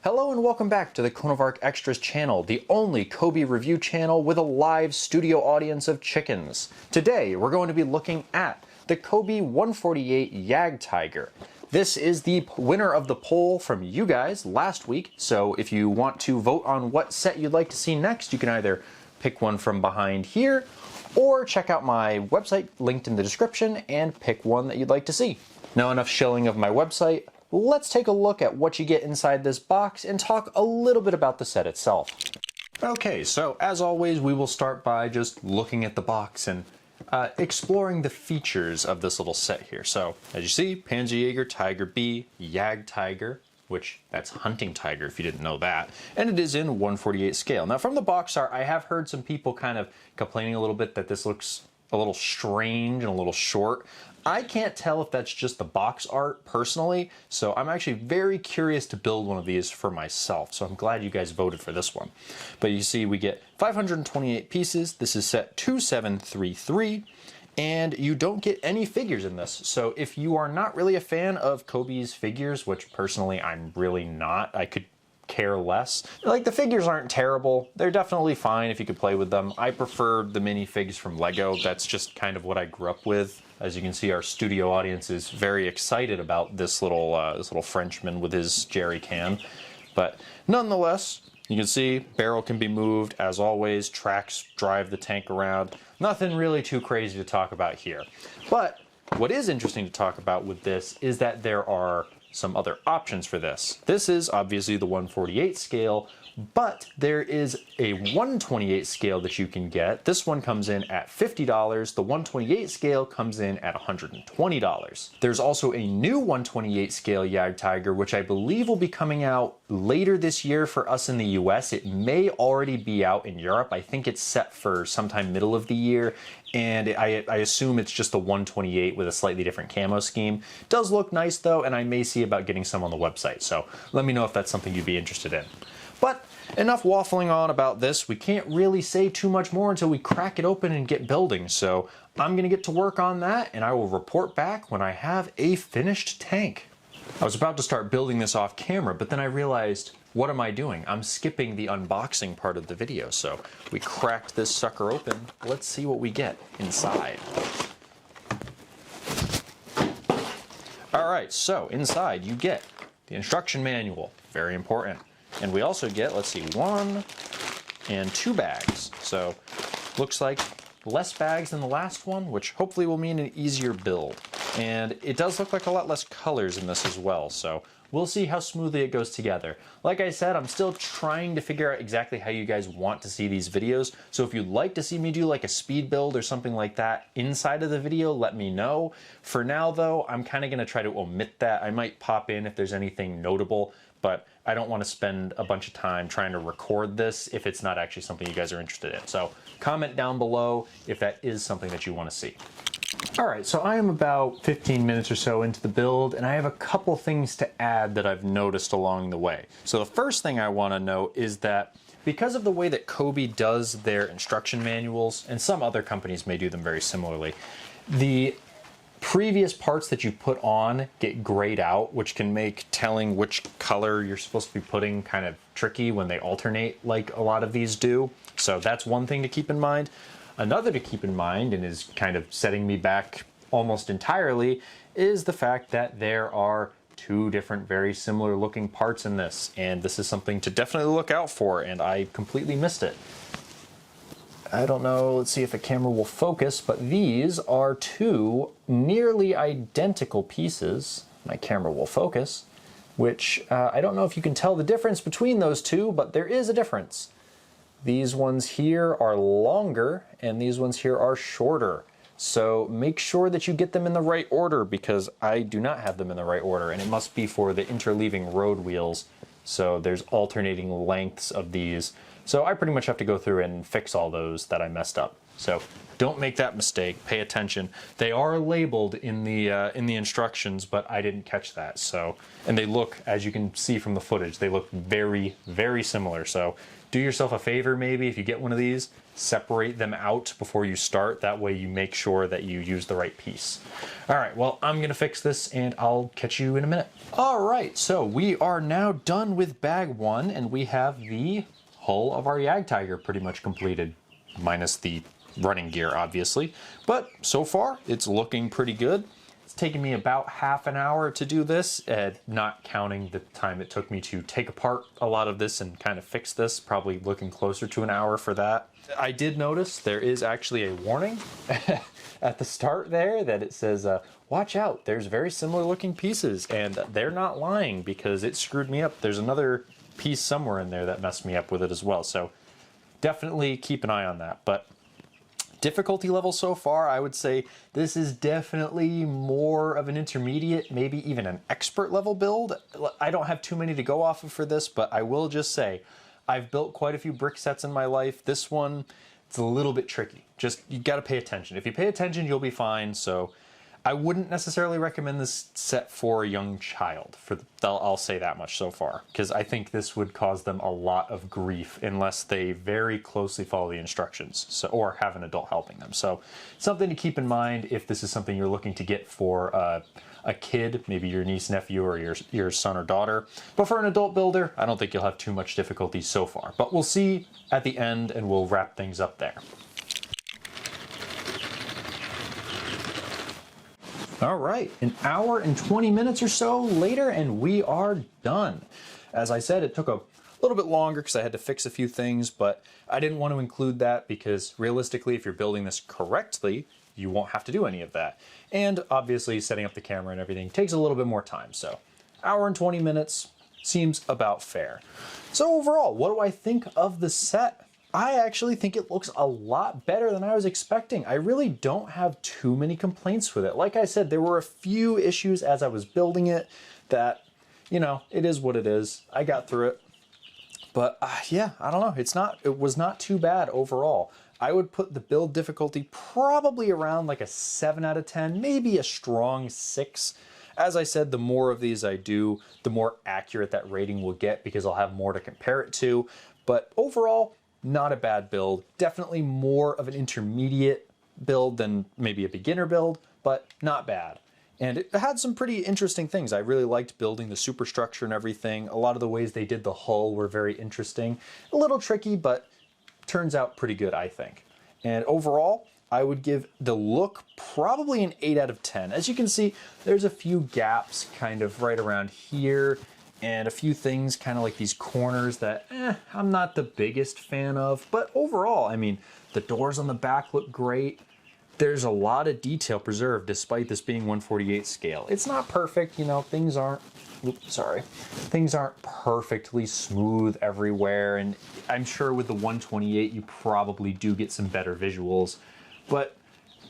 Hello and welcome back to the ConeOfArc Extras channel, the only COBI review channel with a live studio audience of chickens. Today we're going to be looking at the COBI 148 Jagdtiger. This is the winner of the poll from you guys last week, so if you want to vote on what set you'd like to see next, you can either pick one from behind here or check out my website linked in the description and pick one that you'd like to see. Now, enough shilling of my website. Let's take a look at what you get inside this box and talk a little bit about the set itself. Okay, so as always, we will start by just looking at the box and exploring the features of this little set here. So, as you see, Panzerjäger Tiger B, Jagdtiger, which that's hunting tiger if you didn't know that, and it is in 148 scale. Now, from the box art, I have heard some people kind of complaining a little bit that this looks a little strange and a little short. I can't tell if that's just the box art personally, so I'm actually very curious to build one of these for myself, so I'm glad you guys voted for this one. But you see we get 528 pieces, this is set 2733, and you don't get any figures in this. So if you are not really a fan of COBI's figures, which personally I'm really not, I could care less. Like, the figures aren't terrible. They're definitely fine if you could play with them. I prefer the minifigs from Lego. That's just kind of what I grew up with. As you can see, our studio audience is very excited about this little Frenchman with his jerry can. But nonetheless, you can see barrel can be moved as always. Tracks drive the tank around. Nothing really too crazy to talk about here. But what is interesting to talk about with this is that there are some other options for this. This is obviously the 148 scale, but there is a 128 scale that you can get. This one comes in at $50. The 128 scale comes in at $120. There's also a new 128 scale Jagdtiger, which I believe will be coming out later this year for us in the US. It may already be out in Europe. I think it's set for sometime middle of the year, and I assume it's just the 128 with a slightly different camo scheme. It does look nice though, and I may see about getting some on the website, so let me know if that's something you'd be interested in. But enough waffling on about this. We can't really say too much more until we crack it open and get building, so I'm gonna get to work on that, and I will report back when I have a finished tank. I was about to start building this off camera, but then I realized, what am I doing? I'm skipping the unboxing part of the video, so we cracked this sucker open. Let's see what we get inside. Alright, so inside you get the instruction manual, very important. And we also get, let's see, 1 and 2 bags. So looks like less bags than the last one, which hopefully will mean an easier build. And it does look like a lot less colors in this as well, so we'll see how smoothly it goes together. Like I said, I'm still trying to figure out exactly how you guys want to see these videos, so if you'd like to see me do like a speed build or something like that inside of the video, let me know. For now though, I'm kind of going to try to omit that. I might pop in if there's anything notable, but I don't want to spend a bunch of time trying to record this if it's not actually something you guys are interested in. So comment down below if that is something that you want to see. Alright, so I am about 15 minutes or so into the build, and I have a couple things to add that I've noticed along the way. So the first thing I want to note is that because of the way that COBI does their instruction manuals, and some other companies may do them very similarly, the previous parts that you put on get grayed out, which can make telling which color you're supposed to be putting kind of tricky when they alternate like a lot of these do. So that's one thing to keep in mind. Another to keep in mind, and is kind of setting me back almost entirely, is the fact that there are 2 different very similar looking parts in this, and this is something to definitely look out for, and I completely missed it. I don't know, let's see if the camera will focus, but these are 2 nearly identical pieces. My camera will focus, which I don't know if you can tell the difference between those 2, but there is a difference. These ones here are longer, and these ones here are shorter. So make sure that you get them in the right order, because I do not have them in the right order, and it must be for the interleaving road wheels. So there's alternating lengths of these. So I pretty much have to go through and fix all those that I messed up. So Don't make that mistake. Pay attention. They are labeled in the instructions, but I didn't catch that. So, and they look, as you can see from the footage, they look very, very similar. So do yourself a favor, maybe if you get one of these, separate them out before you start. That way you make sure that you use the right piece. All right, well, I'm gonna fix this and I'll catch you in a minute. All right, so we are now done with bag one, and we have the hull of our Jagdtiger pretty much completed, minus the running gear, obviously. But so far, it's looking pretty good. It's taken me about half an hour to do this, not counting the time it took me to take apart a lot of this and kind of fix this, probably looking closer to an hour for that. I did notice there is actually a warning at the start there that it says, watch out, there's very similar looking pieces, and they're not lying because it screwed me up. There's another piece somewhere in there that messed me up with it as well, so definitely keep an eye on that. But difficulty level so far, I would say this is definitely more of an intermediate, maybe even an expert level build. I don't have too many to go off of for this, but I will just say I've built quite a few brick sets in my life. This one, it's a little bit tricky. Just, you gotta pay attention. If you pay attention, you'll be fine. So I wouldn't necessarily recommend this set for a young child. I'll say that much so far, because I think this would cause them a lot of grief unless they very closely follow the instructions, or have an adult helping them. So something to keep in mind if this is something you're looking to get for a kid, maybe your niece, nephew, or your son or daughter. But for an adult builder, I don't think you'll have too much difficulty so far. But we'll see at the end, and we'll wrap things up there. All right, an hour and 20 minutes or so later, and we are done. As I said, it took a little bit longer because I had to fix a few things, but I didn't want to include that because realistically, if you're building this correctly, you won't have to do any of that. And obviously, setting up the camera and everything takes a little bit more time. So, hour and 20 minutes seems about fair. So overall, what do I think of the set? I actually think it looks a lot better than I was expecting. I really don't have too many complaints with it. Like I said, there were a few issues as I was building it that, you know, it is what it is. I got through it. But yeah, I don't know. It was not too bad overall. I would put the build difficulty probably around like a 7 out of 10, maybe a strong 6. As I said, the more of these I do, the more accurate that rating will get because I'll have more to compare it to. But overall, not a bad build. Definitely more of an intermediate build than maybe a beginner build, but not bad. And it had some pretty interesting things. I really liked building the superstructure and everything. A lot of the ways they did the hull were very interesting. A little tricky, but turns out pretty good, I think. And overall, I would give the look probably an 8 out of 10. As you can see, there's a few gaps kind of right around here, and a few things kind of like these corners that I'm not the biggest fan of. But overall, I mean, the doors on the back look great. There's a lot of detail preserved despite this being 1/48 scale. It's not perfect, you know, things aren't perfectly smooth everywhere, and I'm sure with the 128 you probably do get some better visuals. But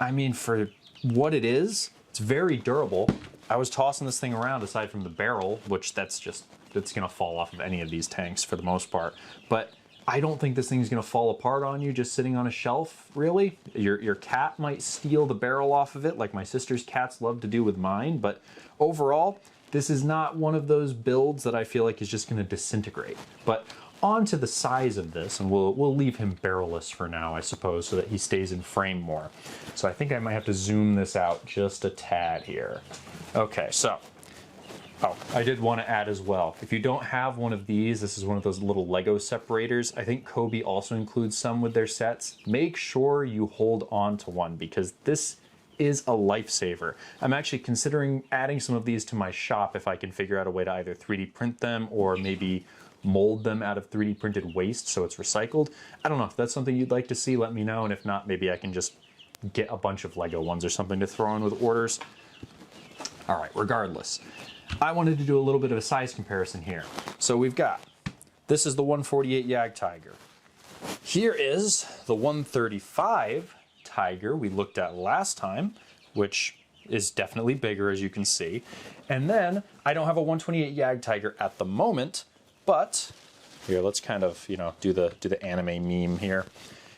I mean, for what it is, it's very durable. I was tossing this thing around aside from the barrel, which it's gonna fall off of any of these tanks for the most part. But I don't think this thing's gonna fall apart on you just sitting on a shelf, really. Your cat might steal the barrel off of it, like my sister's cats love to do with mine, but overall, this is not one of those builds that I feel like is just gonna disintegrate. But on to the size of this, and we'll leave him barrelless for now, I suppose, so that he stays in frame more. So I think I might have to zoom this out just a tad here. Okay, so, I did want to add as well, if you don't have one of these, this is one of those little Lego separators. I think COBI also includes some with their sets. Make sure you hold on to one because this is a lifesaver. I'm actually considering adding some of these to my shop if I can figure out a way to either 3D print them or maybe mold them out of 3D printed waste so it's recycled. I don't know, if that's something you'd like to see, let me know, and if not, maybe I can just get a bunch of Lego ones or something to throw in with orders. All right, regardless, I wanted to do a little bit of a size comparison here. So we've got, this is the 148 Jagdtiger. Here is the 135 Tiger we looked at last time, which is definitely bigger, as you can see. And then I don't have a 128 Jagdtiger at the moment, but here, let's kind of, you know, do the anime meme here.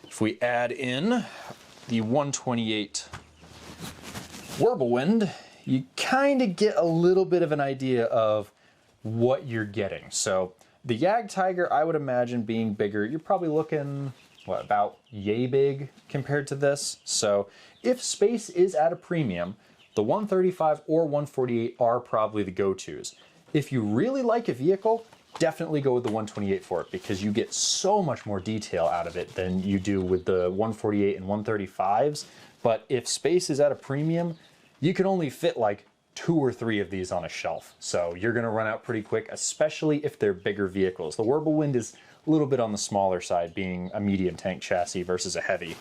If we add in the 128 Whirlwind, you kind of get a little bit of an idea of what you're getting. So the Jagdtiger, I would imagine being bigger, you're probably looking, what, about yay big compared to this. So if space is at a premium, the 135 or 148 are probably the go-tos. If you really like a vehicle, definitely go with the 128 for it, because you get so much more detail out of it than you do with the 148 and 135s. But if space is at a premium, you can only fit like 2 or 3 of these on a shelf. So you're gonna run out pretty quick, especially if they're bigger vehicles. The Whirlwind is a little bit on the smaller side, being a medium tank chassis versus a heavy.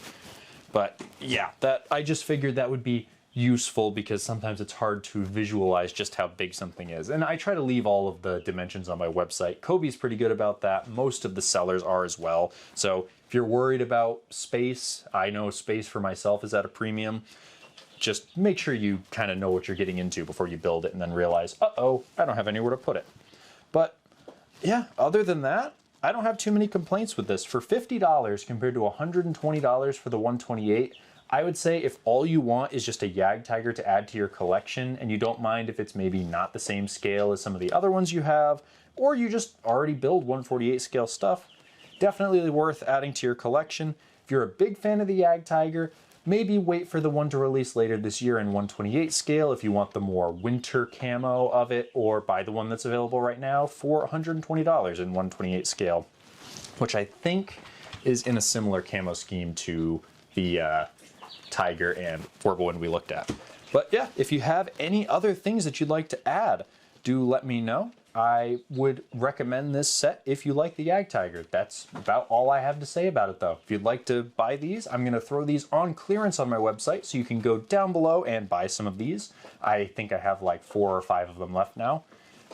But yeah, that I just figured that would be useful, because sometimes it's hard to visualize just how big something is. And I try to leave all of the dimensions on my website. COBI's pretty good about that. Most of the sellers are as well. So if you're worried about space, I know space for myself is at a premium. Just make sure you kind of know what you're getting into before you build it and then realize, uh-oh, I don't have anywhere to put it. But yeah, other than that, I don't have too many complaints with this. For $50 compared to $120 for the 128, I would say if all you want is just a Jagdtiger to add to your collection, and you don't mind if it's maybe not the same scale as some of the other ones you have, or you just already build 148 scale stuff, definitely worth adding to your collection. If you're a big fan of the Jagdtiger, maybe wait for the one to release later this year in 128 scale if you want the more winter camo of it, or buy the one that's available right now for $120 in 128 scale, which I think is in a similar camo scheme to the Tiger and Whirlwind we looked at. But yeah, if you have any other things that you'd like to add, do let me know. I would recommend this set if you like the Jagdtiger. That's about all I have to say about it though. If you'd like to buy these, I'm going to throw these on clearance on my website, so you can go down below and buy some of these. I think I have like 4 or 5 of them left now.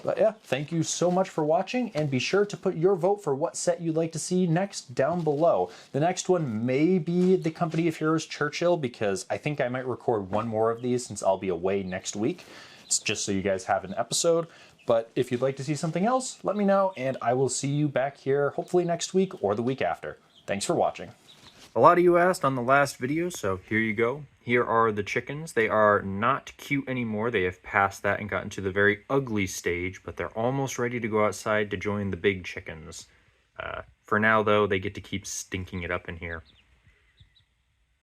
But yeah, thank you so much for watching, and be sure to put your vote for what set you'd like to see next down below. The next one may be the Company of Heroes Churchill, because I think I might record one more of these since I'll be away next week. It's just so you guys have an episode. But if you'd like to see something else, let me know, and I will see you back here hopefully next week or the week after. Thanks for watching. A lot of you asked on the last video, so here you go. Here are the chickens. They are not cute anymore. They have passed that and gotten to the very ugly stage, but they're almost ready to go outside to join the big chickens. For now, though, they get to keep stinking it up in here.